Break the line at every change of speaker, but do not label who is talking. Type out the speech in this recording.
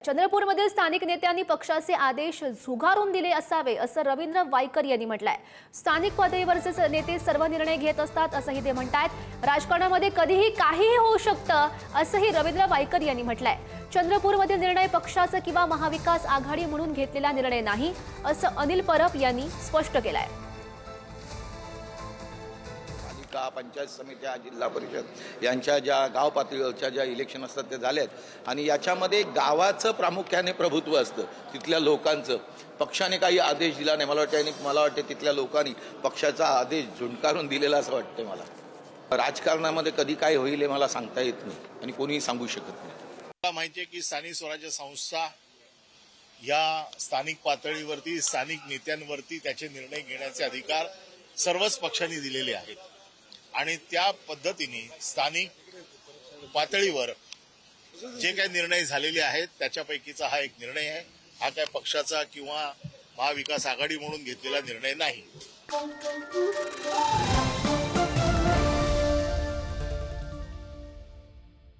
चंद्रपूरमधील स्थानिक नेत्यांनी पक्षाचे आदेश झुगारून दिले असावे असं रवींद्र वायकर यांनी म्हटलंय। स्थानिक पातळीवरचे नेते सर्व निर्णय घेत असतात असंही ते म्हणतायत। राजकारणामध्ये कधीही काहीही होऊ शकतं असंही रवींद्र वायकर यांनी म्हटलंय। चंद्रपूरमधील निर्णय पक्षाचा किंवा महाविकास आघाडी म्हणून घेतलेला निर्णय नाही असं अनिल परब यांनी स्पष्ट केलंय।
पंचायत समित्या, जिल्हा परिषद यांच्या ज्या गाव पातळीवरच्या ज्या इलेक्शन असतात ते झालेत आणि याच्यामध्ये गावाचं प्रामुख्याने प्रभुत्व असतं, तिथल्या लोकांचं। पक्षाने काही आदेश दिला नाही, मला वाटते तिथल्या लोकांनी पक्षाचा आदेश झुंडकारून दिलेला असं वाटतं मला। राजकारणामध्ये कधी काय होईल हे मला सांगता येत नाही आणि कोणीही सांगू शकत नाही।
मला माहिती आहे की स्थानिक स्वराज्य संस्था या स्थानिक पातळीवरती स्थानिक नेत्यांवरती त्याचे निर्णय घेण्याचे अधिकार सर्वच पक्षांनी दिलेले आहेत आणि त्या पद्धतीने स्थानिक पातळीवर जे काही निर्णय झालेले आहेत त्याच्यापैकीचा हा एक निर्णय आहे। हा काय पक्षाचा किंवा महाविकास आघाडी म्हणून घेतलेला निर्णय नाही।